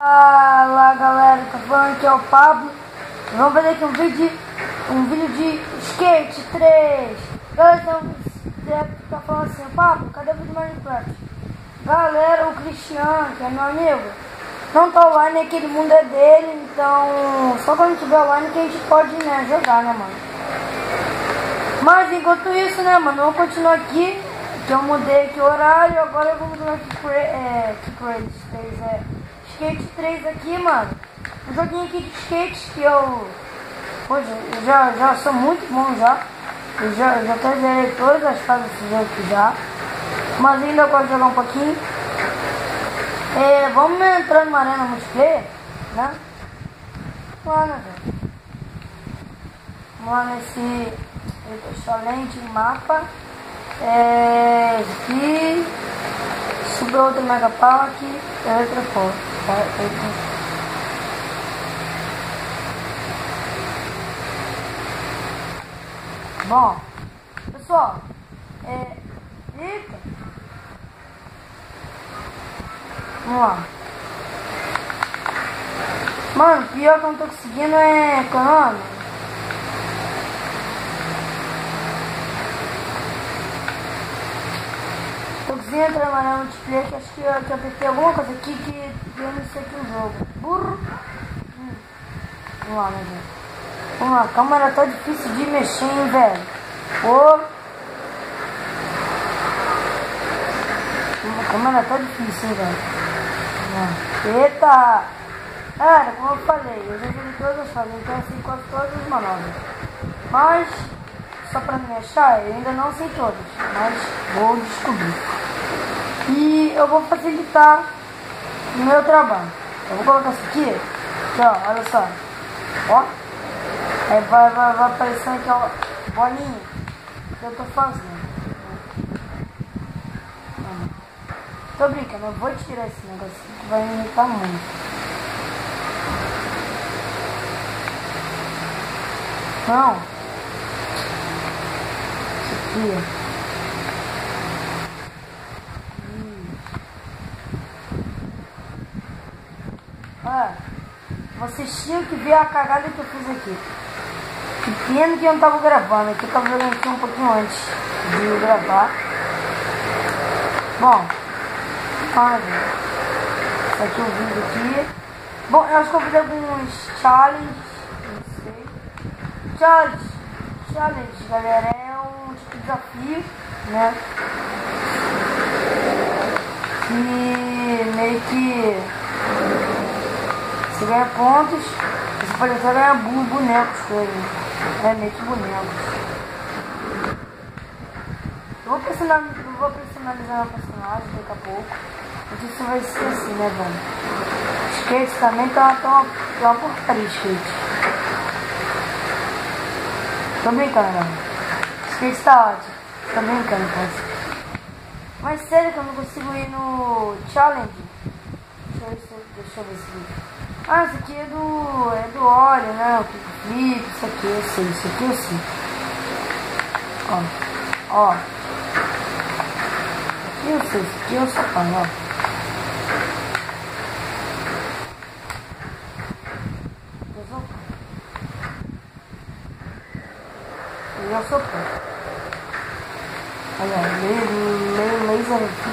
Fala galera, tá falando aqui é o Pablo. Vamos fazer aqui um vídeo de Skate 3. Galera, então deve estar falando assim: Pablo, cadê o vídeo do Minecraft? Galera, o Cristiano, que é meu amigo, não tá online, aquele mundo é dele. Então só quando tiver online que a gente pode, né, jogar, né, mano. Mas enquanto isso, né, mano, vamos continuar aqui. Que eu mudei aqui o horário. Agora eu vou mudar aqui Skate 3 aqui, mano. Um joguinho aqui de skate que eu já sou muito bom já. Eu já até zerei todas as fases desse jogo aqui já. Mas ainda gosto de jogar um pouquinho. Vamos entrar numa arena multiplayer, né? Vamos lá, né, velho? Vamos lá nesse excelente mapa. Aqui. Subiu outro Mega Park. Outra foto. Bom, pessoal, eita, vamos lá. Mano, pior que eu não tô conseguindo qual é o nome? Tô conseguindo entrar na multiplayer, que acho que eu apertei alguma coisa aqui que eu não sei aqui o jogo. Burro. Vamos lá, né, velho? Vamos lá, a câmera tá difícil de mexer, hein, velho. A câmera tá difícil, hein, velho. Eita! Cara, como eu falei, eu já joguei todas as fases, então eu sei quase todas as manobras. Mas, só pra me achar, eu ainda não sei todas, mas vou descobrir. E eu vou facilitar o meu trabalho. Eu vou colocar isso aqui, ó, olha só. Ó. Aí vai aparecendo aqui, ó, bolinha que eu tô fazendo. Tô brincando, eu vou tirar esse negócio aqui que vai me irritar muito. Não. Isso aqui, vocês tinham que ver a cagada que eu fiz aqui. Que pena que eu não tava gravando, aqui eu tava jogando aqui um pouquinho antes de gravar. Bom, esse aqui é o vídeo aqui. Bom, eu acho que eu fiz alguns challenges, não sei. Challenge, galera, é um tipo de desafio, né? Que meio que você ganha pontos, você pode até ganhar bonecos com ele. Meio que bonecos. Eu vou personalizar meu personagem daqui a pouco. Porque isso vai ser assim, né, velho? Skate também tá uma porcaria, skate. Tô brincando, galera. Skate tá ótimo. Tô brincando, cara. Mas sério que eu não consigo ir no challenge? Deixa eu ver esse vídeo. Esse aqui é do óleo, né? O kickflip, isso aqui eu sei, isso aqui eu sei. Ó. Aqui eu sei, isso aqui eu sou fã, ó. Eu sou fã. Olha, meio laser aqui.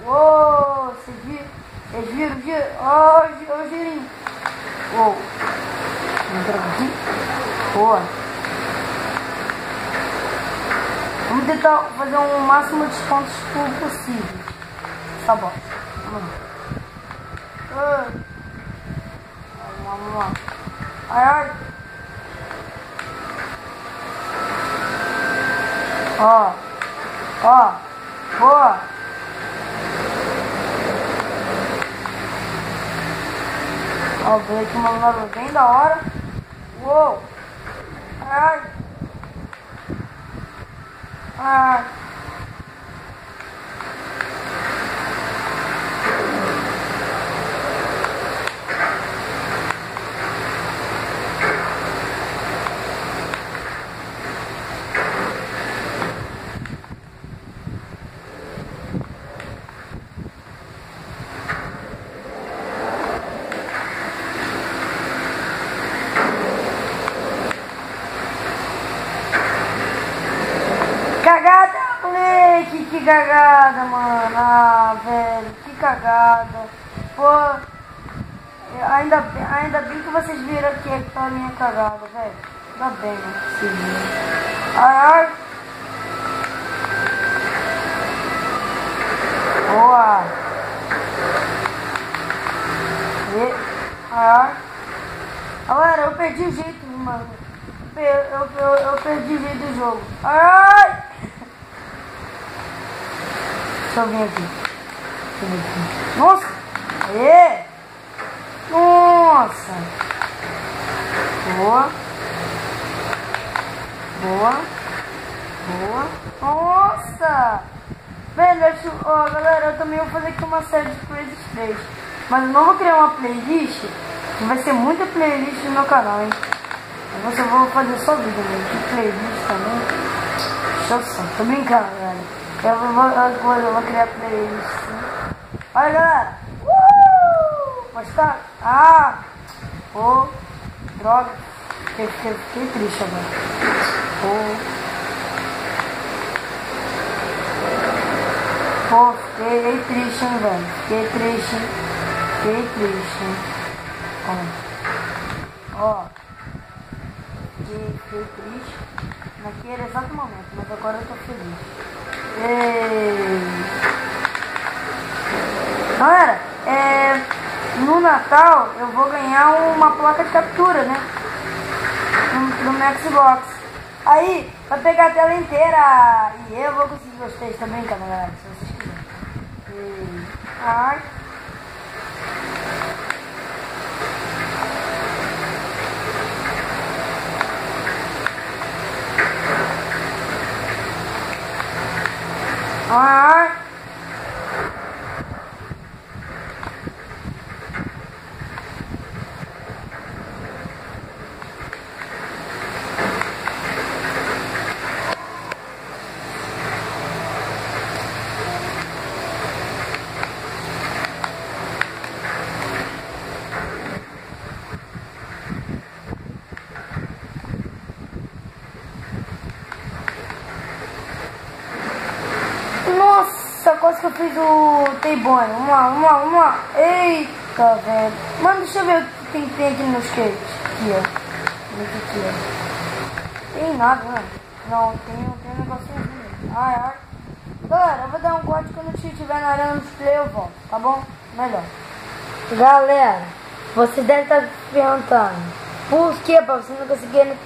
Uou, vocês viram? Ó, girinho. Uou. Entra aqui. Boa. Vamos tentar fazer um máximo de pontos possível. Tá bom. Vamos lá. Ai. Ó. Boa. Ó, veio aqui uma manobra bem da hora. Uou. Ai. cagada, mano. Ah, velho, que cagada. Pô, ainda bem que vocês viram que tá a minha cagada, velho. Ainda bem, né? Se viram. Ai, ai. Boa. E, ai. Galera, eu perdi o jeito, mano. Eu perdi o jeito do jogo. Ai! Deixa eu vir aqui. Nossa! Aê! Nossa! Boa! Boa! Boa! Nossa! Velho, ó, galera, eu também vou fazer aqui uma série de Crazy 3. Mas eu não vou criar uma playlist. Vai ser muita playlist no meu canal, hein? Eu vou fazer só vídeo mesmo. De playlist também. Deixa eu só. Tô brincando, galera. Eu vou criar playlist, sim. Olha, galera. Mas tá... Ah! Pô. Droga. Fiquei triste agora. Pô, fiquei triste, hein, velho. Fiquei triste, hein. Ó. Fiquei triste naquele exato momento, mas agora eu tô feliz. Galera, no Natal eu vou ganhar uma placa de captura, né? No meu Xbox. Aí, vai pegar a tela inteira e eu vou conseguir vocês também, galera, se vocês quiserem. Ai. Ai. Nossa, quase que eu fiz o T-Bone. Vamos lá. Eita, velho. Mano, deixa eu ver o que tem aqui no skate. Aqui, ó. Tem nada, né? Não, tem um negocinho aqui. Ai. Galera, eu vou dar um corte quando eu estiver na arena dos play, eu volto, tá bom? Melhor. Galera, vocês devem estar se perguntando por que, pra você não conseguir,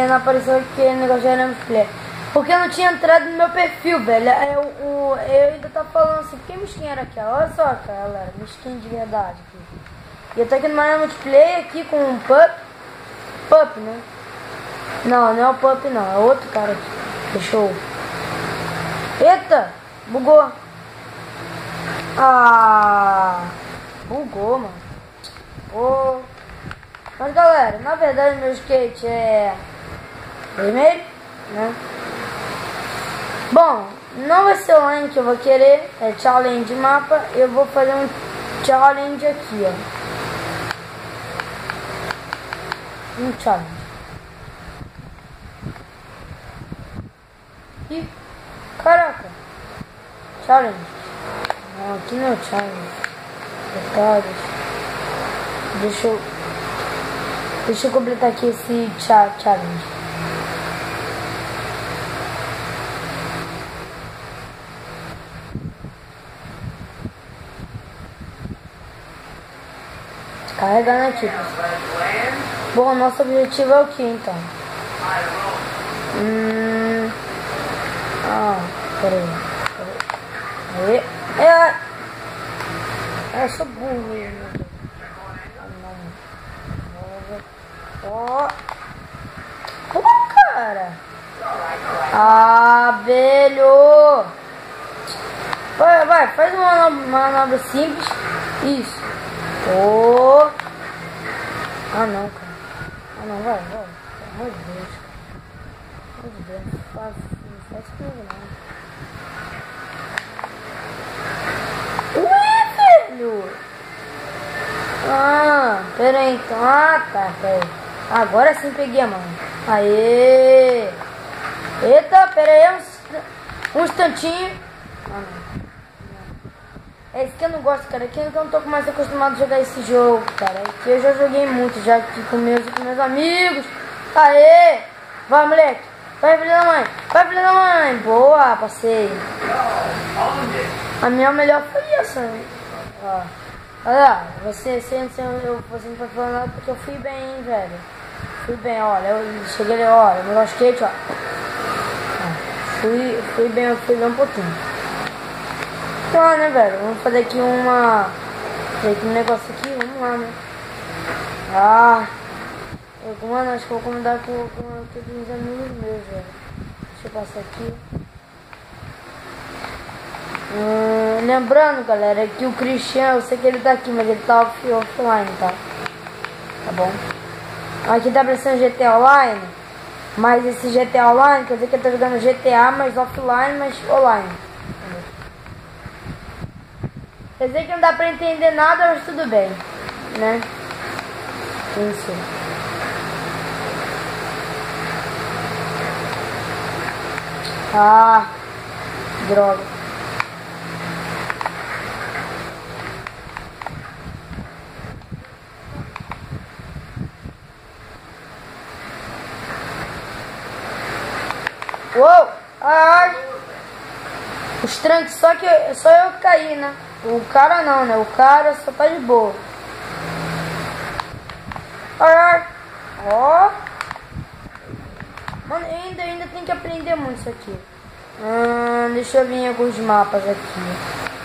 não apareceu aquele negócio de arena dos play. Porque eu não tinha entrado no meu perfil, velho. Eu ainda tô falando assim, que skin era aquela? Olha só, galera, minha skin de verdade aqui. E eu tô aqui no Arena Multiplayer aqui com um Pup, né? Não é o Pup não, é outro cara aqui. Fechou. Eita, bugou. Ah, bugou, mano. Oh. Mas galera, na verdade meu skate é vermelho, né? Bom, não vai ser online que eu vou querer, é challenge mapa, eu vou fazer um challenge aqui, ó. Um challenge. Ih, caraca. Challenge. Não, aqui não é challenge. Detalhes. Deixa eu completar aqui esse challenge. Carregando aqui. Bom, nosso objetivo é o que então? Peraí. Eu sou burro mesmo. Ó. Pô, cara. Ah, velho. Vai, faz uma manobra simples. Isso. Oh. Ah não, cara. Ah não, vai. Pelo amor de Deus. Pelo amor de Deus. Não faz isso comigo não. Ué, velho. Ah, pera aí então. Ah, tá, pera aí. Agora sim peguei a mão. Aê. Eita, pera aí um instantinho. É isso que eu não gosto, cara. Aqui eu não tô mais acostumado a jogar esse jogo, cara. Aqui eu já joguei muito, já aqui com meus amigos. Aê! Vai, moleque! Vai, filho da mãe! Vai, filho da mãe! Boa, passei. A minha melhor foi essa. Ó. Olha, você não tá falando nada porque eu fui bem, hein, velho. Fui bem, olha. Eu cheguei ali, olha. Meu skate, ó. Fui bem um pouquinho. Então, né, velho? Vamos fazer aqui um negócio aqui. Vamos lá, né? Mano, acho que eu vou comandar com uns amigos meus, velho. Deixa eu passar aqui. Lembrando, galera, que o Cristiano, eu sei que ele tá aqui, mas ele tá offline, tá? Tá bom? Aqui tá aparecendo GTA Online, mas esse GTA Online quer dizer que ele tá jogando GTA, mas offline, mas online. Quer dizer que não dá pra entender nada, mas tudo bem, né? Isso. Droga. Uou! Ai! Os tranques, só eu que caí, né? O cara não, né? O cara só tá de boa. Ai! Ó! Mano, ainda tem que aprender muito isso aqui. Deixa eu vir alguns mapas aqui.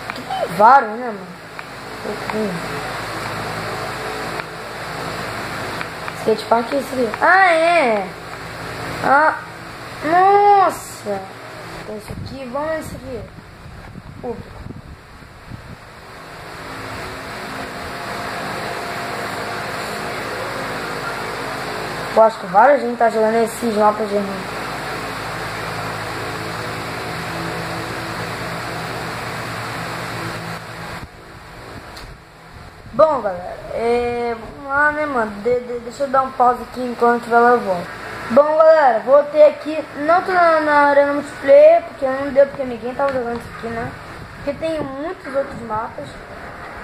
Aqui tem vários, né, mano? Skatepark é esse aqui. É! Nossa! Esse aqui, vamos nesse aqui. Público. Eu acho que várias gente tá jogando esses mapas de ruim. Bom, galera, vamos lá, né, mano? Deixa eu dar um pause aqui enquanto tiver lá eu volto. Bom, galera, voltei aqui. Não tô na arena multiplayer, porque não deu, porque ninguém tava jogando isso aqui, né? Porque tem muitos outros mapas.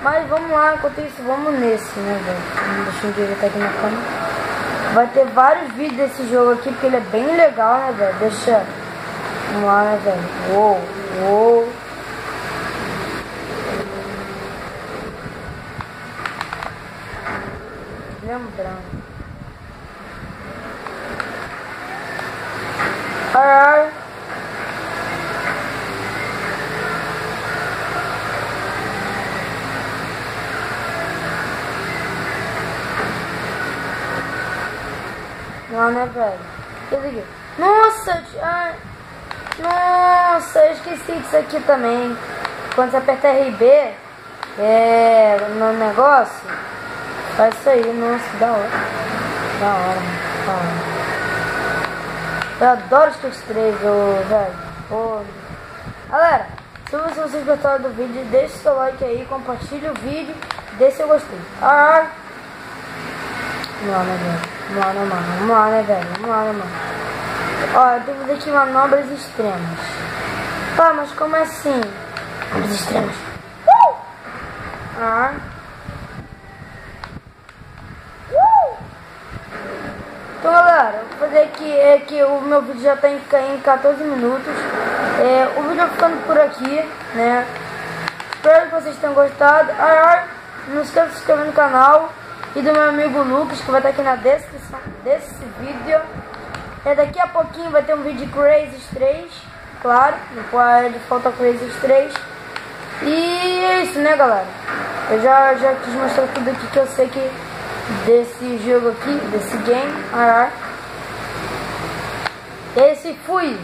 Mas vamos lá, enquanto isso, vamos nesse, né, velho? Deixa eu direitar aqui na câmera. Vai ter vários vídeos desse jogo aqui, porque ele é bem legal, né, velho? Deixa. Vamos lá, né, velho? Uou. Lembrando. Ai. Não, né, velho? Nossa, nossa, eu esqueci disso aqui também. Quando você aperta RB, no negócio, faz isso aí. Nossa, da hora. Da hora. Eu adoro os Skate 3, velho. Galera, se vocês gostaram do vídeo, deixe seu like aí, compartilhe o vídeo, deixe seu gostei. Vamos lá, né, velho? Ó, eu tenho que fazer aqui manobras extremas. Tá, mas como assim? Manobras extremas. Então, galera, eu vou fazer aqui, o meu vídeo já tá em 14 minutos. O vídeo vai ficando por aqui, né? Espero que vocês tenham gostado. Não esqueça de se inscrever no canal. E do meu amigo Lucas, que vai estar aqui na descrição desse vídeo. Daqui a pouquinho vai ter um vídeo de Crazy 3, claro, não pode faltar Crazy 3. E é isso, né, galera? Eu já quis mostrar tudo aqui que eu sei que desse jogo aqui, desse game. Esse fui!